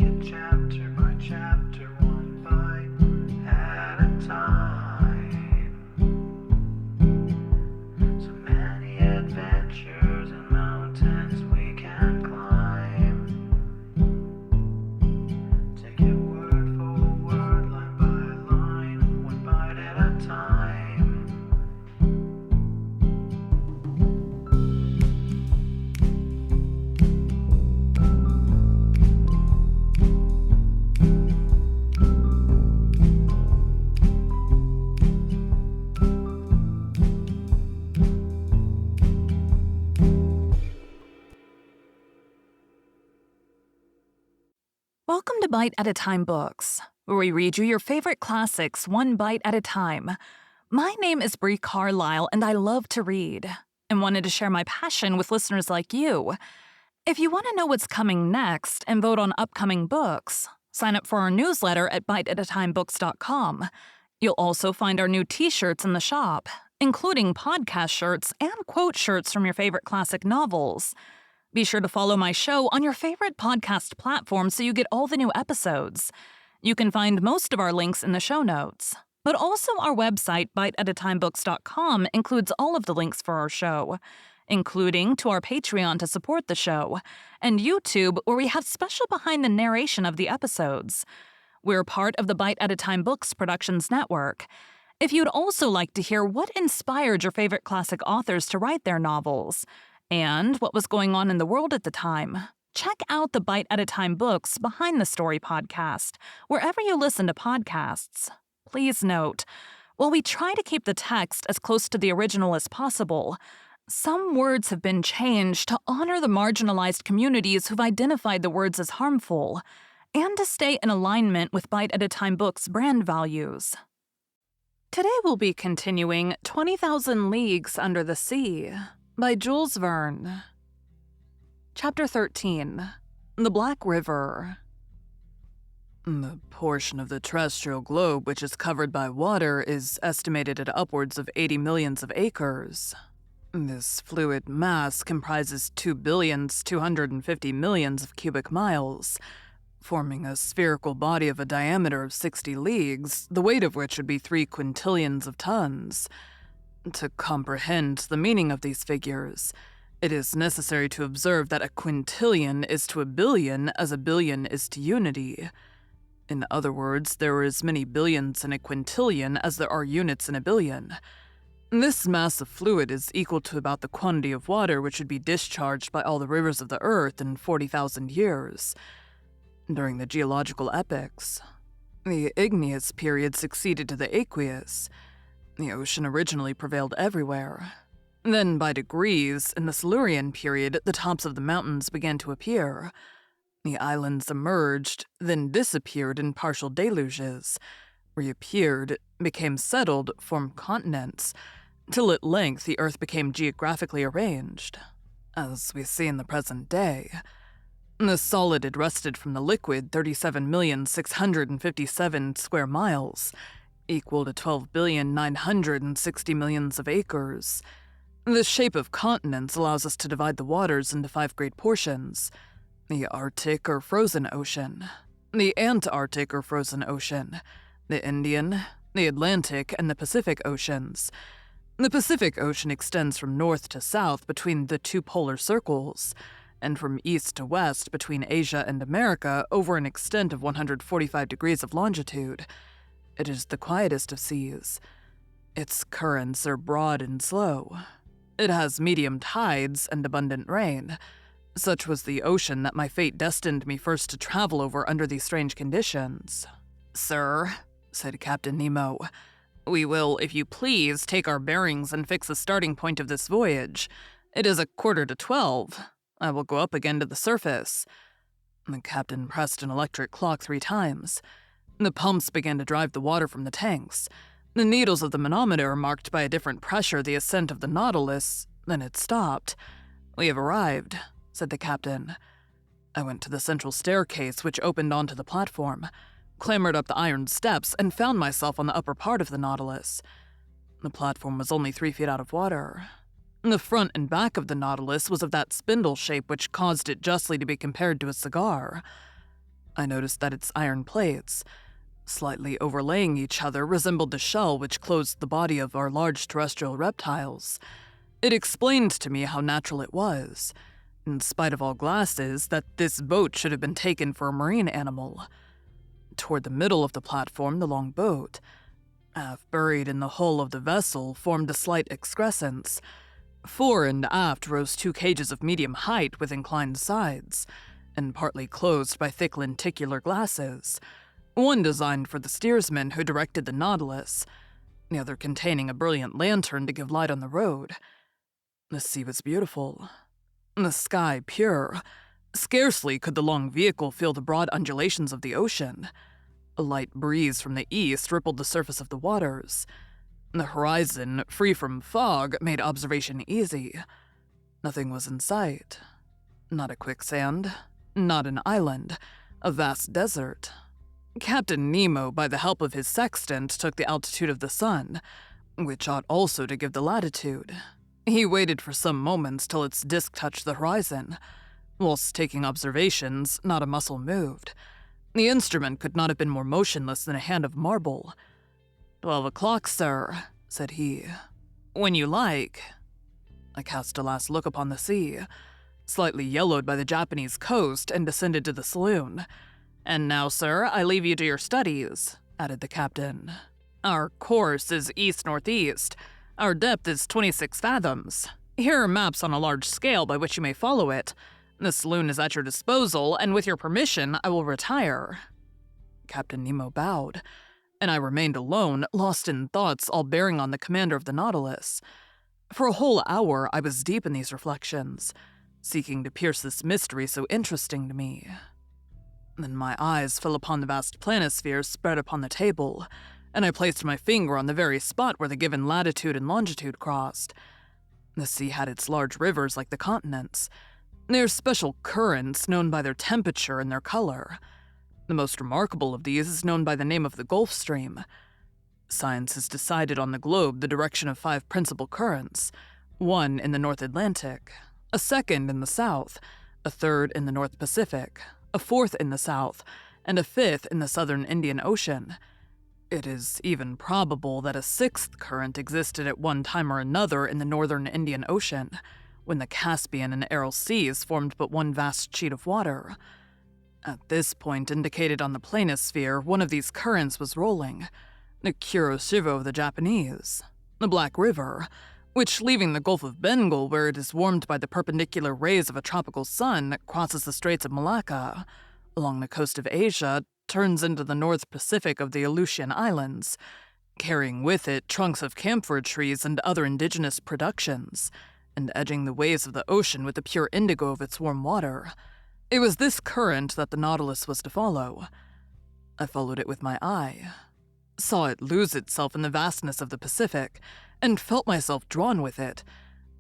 it chapter by chapter, one bite at a time. So many adventures and mountains we can climb. Take it word for word, line by line, one bite at a time. Welcome to Bite at a Time Books, where we read you your favorite classics one bite at a time. My name is Bree Carlile, and I love to read, and wanted to share my passion with listeners like you. If you want to know what's coming next and vote on upcoming books, sign up for our newsletter at biteatatimebooks.com. You'll also find our new t-shirts in the shop, including podcast shirts and quote shirts from your favorite classic novels. Be sure to follow my show on your favorite podcast platform so you get all the new episodes. You can find most of our links in the show notes. But also our website, biteatatimebooks.com, includes all of the links for our show, including to our Patreon to support the show, and YouTube, where we have special behind the narration of the episodes. We're part of the Bite at a Time Books Productions Network. If you'd also like to hear what inspired your favorite classic authors to write their novels, and what was going on in the world at the time, check out the Bite at a Time Books Behind the Story podcast, wherever you listen to podcasts. Please note, while we try to keep the text as close to the original as possible, some words have been changed to honor the marginalized communities who've identified the words as harmful, and to stay in alignment with Bite at a Time Books' brand values. Today we'll be continuing 20,000 Leagues Under the Sea by Jules Verne. Chapter 13. The Black River. The portion of the terrestrial globe which is covered by water is estimated at upwards of 80 millions of acres. This fluid mass comprises 2,250 millions of cubic miles, forming a spherical body of a diameter of 60 leagues, the weight of which would be 3 quintillions of tons. To comprehend the meaning of these figures, it is necessary to observe that a quintillion is to a billion as a billion is to unity. In other words, there are as many billions in a quintillion as there are units in a billion. This mass of fluid is equal to about the quantity of water which would be discharged by all the rivers of the earth in 40,000 years. During the geological epochs, the igneous period succeeded to the aqueous. The ocean originally prevailed everywhere. Then, by degrees, in the Silurian period, the tops of the mountains began to appear. The islands emerged, then disappeared in partial deluges, reappeared, became settled, formed continents, till at length the earth became geographically arranged, as we see in the present day. The solid had wrested from the liquid 37,657 square miles, equal to 12,960 millions of acres. The shape of continents allows us to divide the waters into 5 great portions: the Arctic or frozen ocean, the Antarctic or frozen ocean, the Indian, the Atlantic, and the Pacific oceans. The Pacific Ocean extends from north to south between the 2 polar circles, and from east to west between Asia and America over an extent of 145 degrees of longitude. It is the quietest of seas. Its currents are broad and slow. It has medium tides and abundant rain. Such was the ocean that my fate destined me first to travel over under these strange conditions. "Sir," said Captain Nemo, "we will, if you please, take our bearings and fix the starting point of this voyage. It is 11:45. I will go up again to the surface." The captain pressed an electric clock 3 times. The pumps began to drive the water from the tanks. The needles of the manometer marked by a different pressure the ascent of the Nautilus, then it stopped. "We have arrived," said the captain. I went to the central staircase, which opened onto the platform, clambered up the iron steps, and found myself on the upper part of the Nautilus. The platform was only 3 feet out of water. The front and back of the Nautilus was of that spindle shape which caused it justly to be compared to a cigar. I noticed that its iron plates, slightly overlaying each other, resembled the shell which closed the body of our large terrestrial reptiles. It explained to me how natural it was, in spite of all glasses, that this boat should have been taken for a marine animal. Toward the middle of the platform, the long boat, half buried in the hull of the vessel, formed a slight excrescence. Fore and aft rose 2 cages of medium height with inclined sides, and partly closed by thick lenticular glasses, one designed for the steersman who directed the Nautilus, the other containing a brilliant lantern to give light on the road. The sea was beautiful, the sky pure. Scarcely could the long vehicle feel the broad undulations of the ocean. A light breeze from the east rippled the surface of the waters. The horizon, free from fog, made observation easy. Nothing was in sight. Not a quicksand, not an island, a vast desert. Captain Nemo, by the help of his sextant, took the altitude of the sun, which ought also to give the latitude. He waited for some moments till its disk touched the horizon. Whilst taking observations, not a muscle moved. The instrument could not have been more motionless than a hand of marble. 12 o'clock, sir, said he. When you like. I cast a last look upon the sea, slightly yellowed by the Japanese coast, and descended to the saloon. And now, sir, I leave you to your studies, added the captain. Our course is east-northeast. Our depth is 26 fathoms. Here are maps on a large scale by which you may follow it. The saloon is at your disposal, and with your permission, I will retire. Captain Nemo bowed, and I remained alone, lost in thoughts all bearing on the commander of the Nautilus. For a whole hour, I was deep in these reflections, seeking to pierce this mystery so interesting to me. Then my eyes fell upon the vast planisphere spread upon the table, and I placed my finger on the very spot where the given latitude and longitude crossed. The sea had its large rivers like the continents, their special currents known by their temperature and their color. The most remarkable of these is known by the name of the Gulf Stream. Science has decided on the globe the direction of 5 principal currents, one in the North Atlantic, a second in the South, a third in the North Pacific, a fourth in the South, and a fifth in the Southern Indian Ocean. It is even probable that a 6th current existed at one time or another in the Northern Indian Ocean, when the Caspian and Aral Seas formed but one vast sheet of water. At this point indicated on the planisphere, one of these currents was rolling, the Kuroshivo of the Japanese, the Black River, which, leaving the Gulf of Bengal where it is warmed by the perpendicular rays of a tropical sun, crosses the Straits of Malacca, along the coast of Asia, turns into the North Pacific of the Aleutian Islands, carrying with it trunks of camphor trees and other indigenous productions, and edging the waves of the ocean with the pure indigo of its warm water. It was this current that the Nautilus was to follow. I followed it with my eye, saw it lose itself in the vastness of the Pacific, and felt myself drawn with it,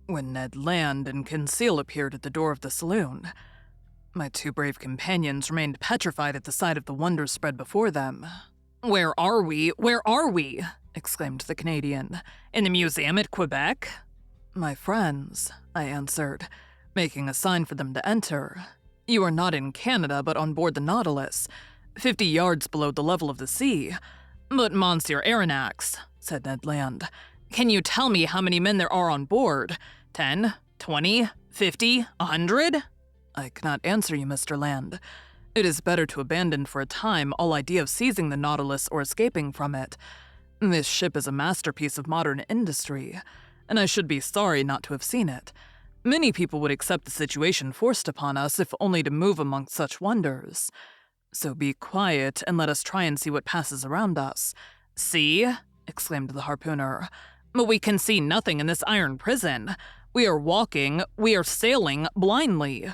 when Ned Land and Conseil appeared at the door of the saloon. My 2 brave companions remained petrified at the sight of the wonders spread before them. Where are we? Where are we? Exclaimed the Canadian. In the museum at Quebec? My friends, I answered, making a sign for them to enter. You are not in Canada, but on board the Nautilus, 50 yards below the level of the sea. But, Monsieur Aronnax, said Ned Land, can you tell me how many men there are on board? 10, 20, 50, 100? I cannot answer you, Mr. Land. It is better to abandon for a time all idea of seizing the Nautilus or escaping from it. This ship is a masterpiece of modern industry, and I should be sorry not to have seen it. Many people would accept the situation forced upon us if only to move amongst such wonders. So be quiet and let us try and see what passes around us. See? Exclaimed the harpooner. But we can see nothing in this iron prison. We are sailing blindly.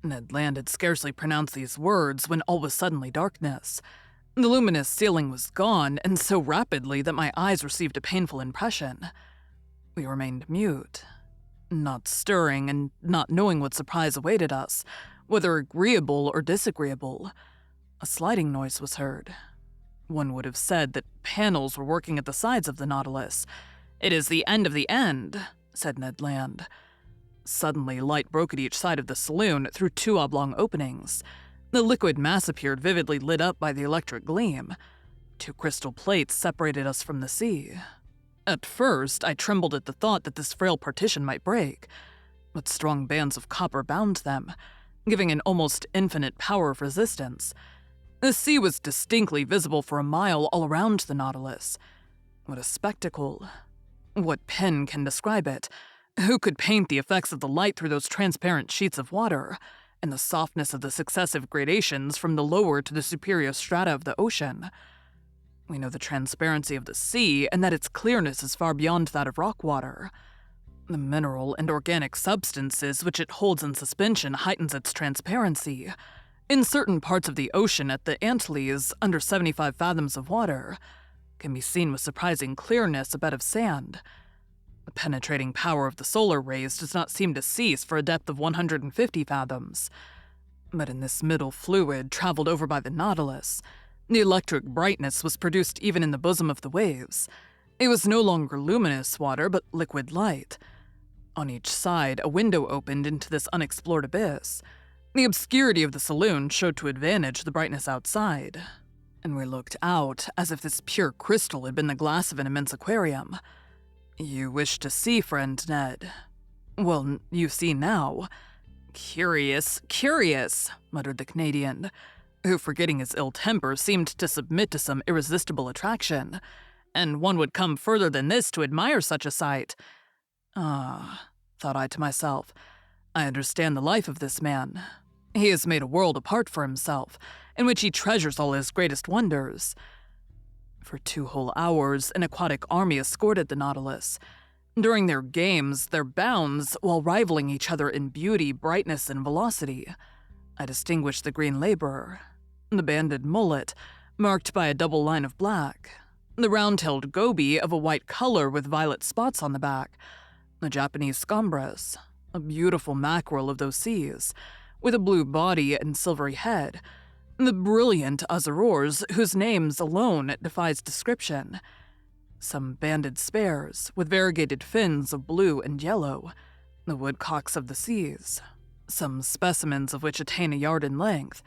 Ned Land had scarcely pronounced these words when all was suddenly darkness. The luminous ceiling was gone, and so rapidly that my eyes received a painful impression. We remained mute, not stirring and not knowing what surprise awaited us, whether agreeable or disagreeable. A sliding noise was heard. One would have said that panels were working at the sides of the Nautilus. It is the end of the end, said Ned Land. Suddenly, light broke at each side of the saloon through 2 oblong openings. The liquid mass appeared vividly lit up by the electric gleam. 2 crystal plates separated us from the sea. At first, I trembled at the thought that this frail partition might break, but strong bands of copper bound them, giving an almost infinite power of resistance. The sea was distinctly visible for a mile all around the Nautilus. What a spectacle. What pen can describe it? Who could paint the effects of the light through those transparent sheets of water, and the softness of the successive gradations from the lower to the superior strata of the ocean? We know the transparency of the sea, and that its clearness is far beyond that of rock water. The mineral and organic substances which it holds in suspension heightens its transparency. In certain parts of the ocean at the Antilles, under 75 fathoms of water, can be seen with surprising clearness a bed of sand. The penetrating power of the solar rays does not seem to cease for a depth of 150 fathoms. But in this middle fluid traveled over by the Nautilus, the electric brightness was produced even in the bosom of the waves. It was no longer luminous water, but liquid light. On each side, a window opened into this unexplored abyss. The obscurity of the saloon showed to advantage the brightness outside, and we looked out as if this pure crystal had been the glass of an immense aquarium. You wish to see, friend Ned? Well, you see now. Curious, curious, muttered the Canadian, who, forgetting his ill temper, seemed to submit to some irresistible attraction. And one would come further than this to admire such a sight. Ah, thought I to myself, I understand the life of this man. He has made a world apart for himself, in which he treasures all his greatest wonders. For 2 whole hours, an aquatic army escorted the Nautilus. During their games, their bounds, while rivaling each other in beauty, brightness, and velocity, I distinguished the green laborer, the banded mullet, marked by a double line of black, the round-tailed goby of a white color with violet spots on the back, the Japanese scombros, a beautiful mackerel of those seas, with a blue body and silvery head, the brilliant azurors whose names alone defies description, some banded spares with variegated fins of blue and yellow, the woodcocks of the seas, some specimens of which attain a yard in length,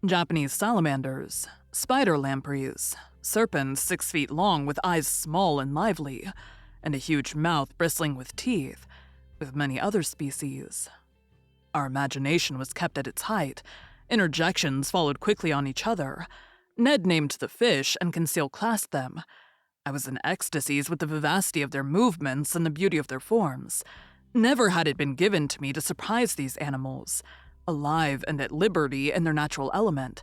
Japanese salamanders, spider lampreys, serpents 6 feet long with eyes small and lively, and a huge mouth bristling with teeth, with many other species. Our imagination was kept at its height. Interjections followed quickly on each other. Ned named the fish, and Conseil classed them. I was in ecstasies with the vivacity of their movements and the beauty of their forms. Never had it been given to me to surprise these animals, alive and at liberty in their natural element.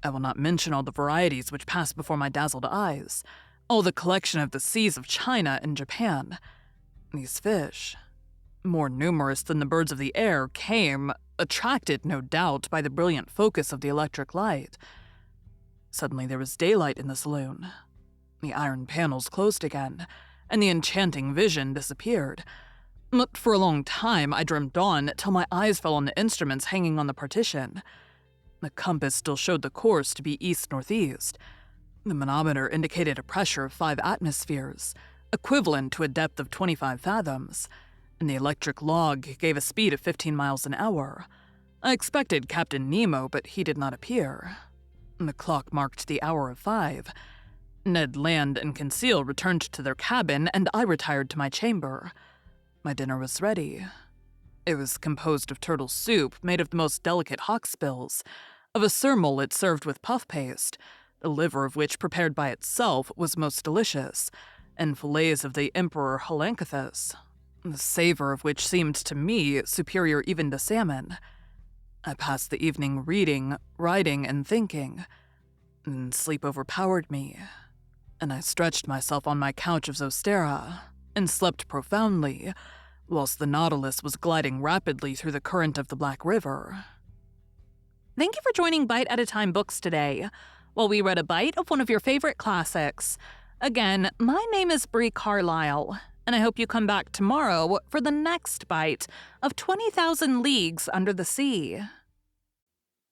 I will not mention all the varieties which passed before my dazzled eyes, all the collection of the seas of China and Japan. These fish, more numerous than the birds of the air, came, attracted, no doubt, by the brilliant focus of the electric light. Suddenly there was daylight in the saloon. The iron panels closed again, and the enchanting vision disappeared. But for a long time I dreamed on till my eyes fell on the instruments hanging on the partition. The compass still showed the course to be east-northeast. The manometer indicated a pressure of 5 atmospheres, equivalent to a depth of 25 fathoms, and the electric log gave a speed of 15 miles an hour. I expected Captain Nemo, but he did not appear. The clock marked the hour of 5. Ned Land and Conseil returned to their cabin, and I retired to my chamber. My dinner was ready. It was composed of turtle soup made of the most delicate hawksbills, of a surmullet served with puff paste, the liver of which, prepared by itself, was most delicious, and fillets of the Emperor Holancathus, the savor of which seemed to me superior even to salmon. I passed the evening reading, writing, and thinking, and sleep overpowered me, and I stretched myself on my couch of Zostera, and slept profoundly, whilst the Nautilus was gliding rapidly through the current of the Black River. Thank you for joining Bite at a Time Books today, while we read a bite of one of your favorite classics. Again, my name is Bree Carlile, and I hope you come back tomorrow for the next bite of 20,000 Leagues Under the Sea.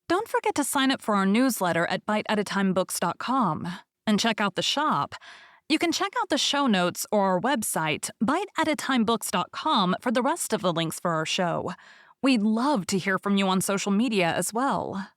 Don't forget to sign up for our newsletter at biteatatimebooks.com and check out the shop. You can check out the show notes or our website, biteatatimebooks.com, for the rest of the links for our show. We'd love to hear from you on social media as well.